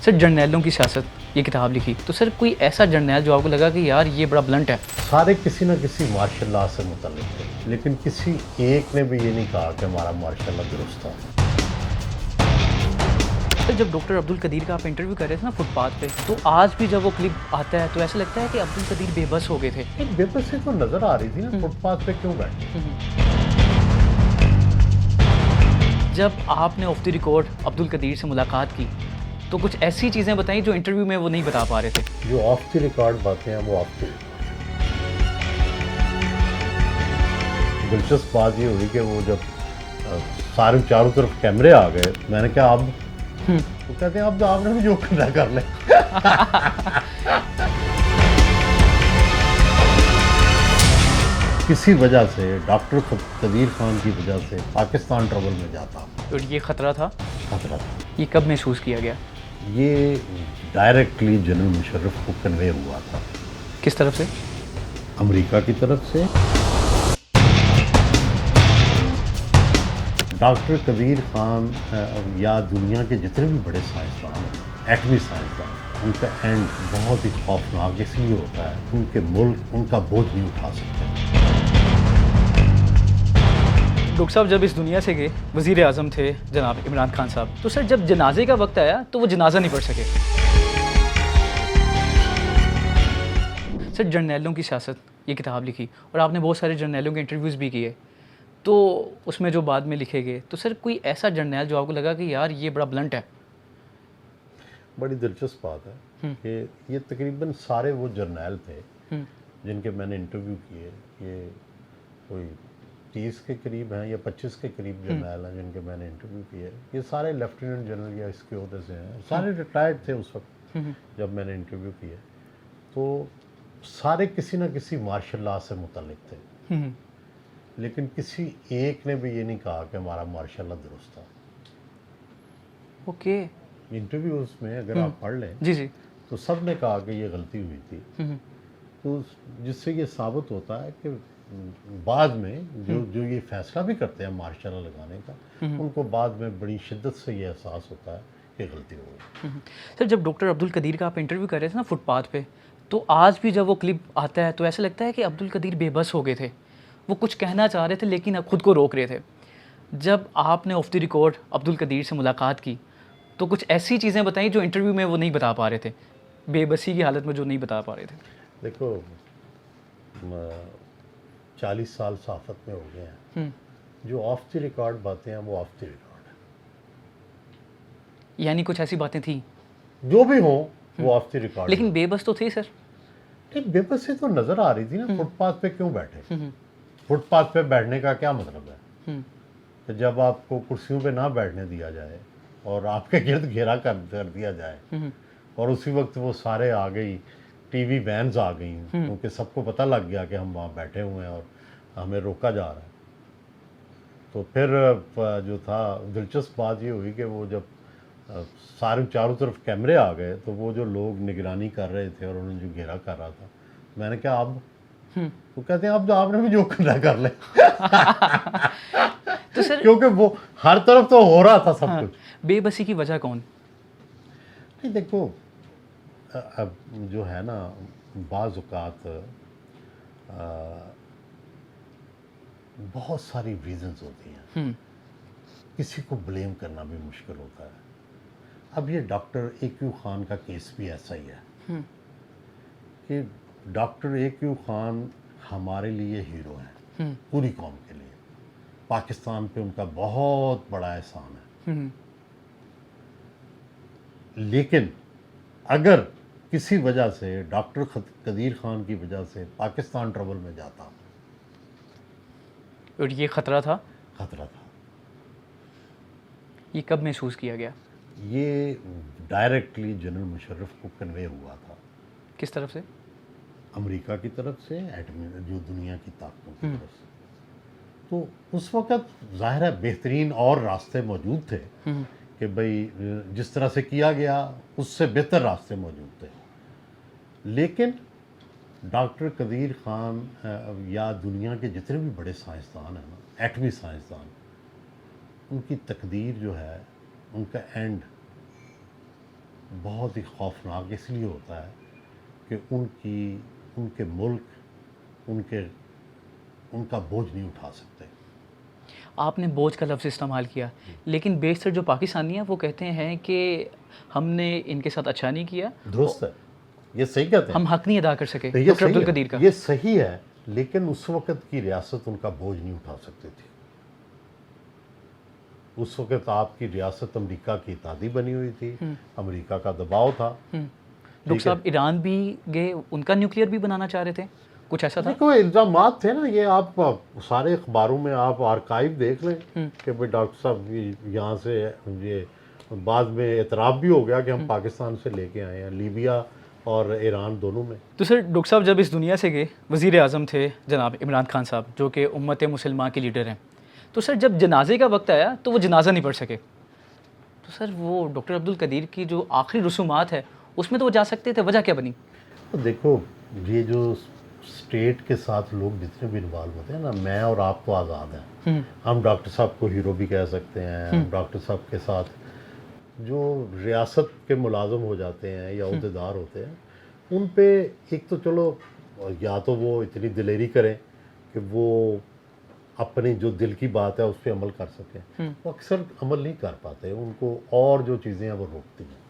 Sir जर्नैलों की सियासत ये किताब लिखी तो सर कोई ऐसा जर्नैल जो आपको लगा कि यार ये बड़ा ब्लंट है। सारे किसी न किसी मार्शल लॉ से मुतल्लिक थे, लेकिन किसी एक ने भी ये नहीं कहा कि हमारा मार्शल लॉ दुरुस्त था। सर जब डॉक्टर अब्दुल कदीर का आप इंटरव्यू कर रहे थे ना फुटपाथ पे, तो आज भी जब वो क्लिप आता है तो ऐसा लगता है कि अब्दुल कदीर बेबस हो गए थे। एक बेबसी तो नजर आ रही थी ना, फुटपाथ पे क्यों बैठे। जब आपने off the record Abdul Qadir से मुलाकात की तो कुछ ऐसी चीज़ें बताई जो इंटरव्यू में वो नहीं बता पा रहे थे। जो ऑफ द रिकॉर्ड बातें हैं वो ऑफ द रिकॉर्ड। दिलचस्प बात ये हुई कि वो जब सारे चारों तरफ कैमरे आ गए, मैंने कहा अब वो कहते हैं अब तो आपने भी जो करना कर ले। किसी वजह से डॉक्टर कदीर खान की वजह से पाकिस्तान ट्रबल में जाता। तो ये खतरा था। खतरा था। ये कब महसूस किया गया? ये डायरेक्टली जनरल मुशर्रफ को कन्वे हुआ था। किस तरफ से? अमेरिका की तरफ से। डॉक्टर कदीर खान या दुनिया के जितने भी बड़े साइंसदान हैं, एटमी साइंसदान, उनका एंड बहुत ही खौफनाक इसलिए होता है, उनके मुल्क उनका बोझ नहीं उठा सकते। डॉक्टर साहब जब इस दुनिया से गए, वज़ीर आज़म थे जनाब इमरान खान साहब, तो सर जब जनाजे का वक्त आया तो वो जनाजा नहीं पढ़ सके। सर जर्नैलों की सियासत ये किताब लिखी और आपने बहुत सारे जर्नैलों के इंटरव्यूज़ भी किए, तो उसमें जो बाद में लिखे गए, तो सर कोई ऐसा जर्नैल जो आपको लगा कि यार ये बड़ा ब्लंट है? बड़ी दिलचस्प बात है कि ये तकरीबन सारे वो जर्नैल थे जिनके मैंने इंटरव्यू किए। ये कोई 30 के करीब हैं या 25 के करीब जर्नैल हैं जिनके मैंने इंटरव्यू किए। ये सारे लेफ्टिनेंट जनरल या इसके ओहदे से हैं, सारे रिटायर्ड थे उस वक्त जब मैंने इंटरव्यू किए। तो सारे किसी न किसी मार्शल लॉ से मुतल्लिक थे, लेकिन किसी एक ने भी ये नहीं कहा कि हमारा मार्शल लॉ दुरुस्त था। ओके। इंटरव्यूज़ में अगर आप पढ़ लें जी जी। तो सब ने कहा कि ये गलती हुई थी। तो जिससे ये साबित होता है कि बाद में जो ये फैसला भी करते हैं मार्शल लॉ लगाने का, उनको बाद में बड़ी शिद्दत से ये एहसास होता है कि गलती हो गई। सर जब डॉक्टर अब्दुल कदीर का आप इंटरव्यू कर रहे थे ना फुटपाथ पे, तो आज भी जब वो क्लिप आता है तो ऐसा लगता है कि अब्दुल कदीर बेबस हो गए थे। वो कुछ कहना चाह रहे थे लेकिन अब खुद को रोक रहे थे। जब आपने off the record Abdul Qadir से मुलाकात की तो कुछ ऐसी चीज़ें बताई जो इंटरव्यू में वो नहीं बता पा रहे थे, बेबसी की हालत में जो नहीं बता पा रहे थे। देखो 40 साल सहाफ़त में हो गए हैं, जो ऑफ द रिकॉर्ड बातें हैं वो ऑफ द रिकॉर्ड है। यानी कुछ ऐसी बातें थी जो भी हो वो ऑफ द रिकॉर्ड। लेकिन बेबस तो थे सर। नहीं, बेबसी तो नज़र आ रही थी ना। फुटपाथ पे क्यों बैठे। फुटपाथ पे बैठने का क्या मतलब है कि जब आपको कुर्सियों पे ना बैठने दिया जाए और आपके गिर्द घेरा कर दिया जाए और उसी वक्त वो सारे आ गई, टीवी वैन्स आ गई, क्योंकि सबको पता लग गया कि हम वहाँ बैठे हुए हैं और हमें रोका जा रहा है। तो फिर जो था दिलचस्प बात ये हुई कि वो जब सारे चारों तरफ कैमरे आ गए तो वो जो लोग निगरानी कर रहे थे और उन्होंने जो घेरा कर रहा था, मैंने कहा अब वो कहते हैं अब तो आपने भी जो करना कर ले। तो सर क्योंकि वो हर तरफ तो हो रहा था सब कुछ। बेबसी की वजह कौन? नहीं देखो, अब जो है ना, बाज़ औक़ात बहुत सारी रीज़न्स होती हैं, किसी को ब्लेम करना भी मुश्किल होता है। अब ये डॉक्टर ए.क्यू. खान का केस भी ऐसा ही है कि डॉक्टर ए.क्यू. खान हमारे लिए हीरो हैं, पूरी कौम के लिए। पाकिस्तान पे उनका बहुत बड़ा एहसान है। लेकिन अगर किसी वजह से डॉक्टर कदीर खान की वजह से पाकिस्तान ट्रबल में जाता, और ये खतरा था। खतरा था। ये कब महसूस किया गया? ये डायरेक्टली जनरल मुशर्रफ को कन्वे हुआ था। किस तरफ से? अमेरिका की तरफ से, एटमी जो दुनिया की ताकतों की तरफ से। तो उस वक़्त ज़ाहिर है बेहतरीन और रास्ते मौजूद थे कि भाई जिस तरह से किया गया उससे बेहतर रास्ते मौजूद थे। लेकिन डॉक्टर कदीर खान या दुनिया के जितने भी बड़े साइंसदान हैं ना, एटमी साइंसदान, उनकी तकदीर जो है, उनका एंड बहुत ही खौफनाक इसलिए होता है कि उनके मुल्क उनका बोझ नहीं उठा सकते। आपने बोझ का लफ्ज़ इस्तेमाल किया, लेकिन बेशतर जो पाकिस्तानी हैं वो कहते हैं कि हमने इनके साथ अच्छा नहीं किया, दुरुस्त है, ये सही कहते हैं। हम हक नहीं अदा कर सके तो ये डॉक्टर सही अब्दुल है, कदीर का। ये सही है, लेकिन उस वक़्त की रियासत उनका बोझ नहीं उठा सकती थी। उस वक़्त आपकी रियासत अमेरिका की इत्तेहादी बनी हुई थी, अमेरिका का दबाव था। डॉक्टर साहब ईरान भी गए, उनका न्यूक्लियर भी बनाना चाह रहे थे, कुछ ऐसा था? देखो इल्ज़ामात थे ना, ये आप सारे अखबारों में आप आर्काइव देख लें कि भाई डॉक्टर साहब यहाँ से ये बाद में एतराफ़ भी हो गया कि हम पाकिस्तान से लेके आए हैं, लीबिया और ईरान दोनों में। तो सर डॉक्टर साहब जब इस दुनिया से गए, वज़ीर आज़म थे जनाब इमरान खान साहब, जो कि उम्मत मुसलमान के लीडर हैं, तो सर जब जनाजे का वक्त आया तो वो जनाजा नहीं पढ़ सके, तो सर वो डॉक्टर अब्दुल कदीर की जो आखिरी रसूमात है उसमें तो वो जा सकते थे, वजह क्या बनी? तो देखो, ये जो स्टेट के साथ लोग जितने भी इन्वॉल्व होते हैं ना, मैं और आप तो आज़ाद हैं, हम डॉक्टर साहब को हीरो भी कह सकते हैं, हम डॉक्टर साहब के साथ जो रियासत के मुलाजम हो जाते हैं या अहदेदार होते हैं, उन पे एक तो चलो या तो वो इतनी दिलेरी करें कि वो अपनी जो दिल की बात है उस पर अमल कर सकें, वो अक्सर अमल नहीं कर पाते, उनको और जो चीज़ें हैं वो रोकती हैं।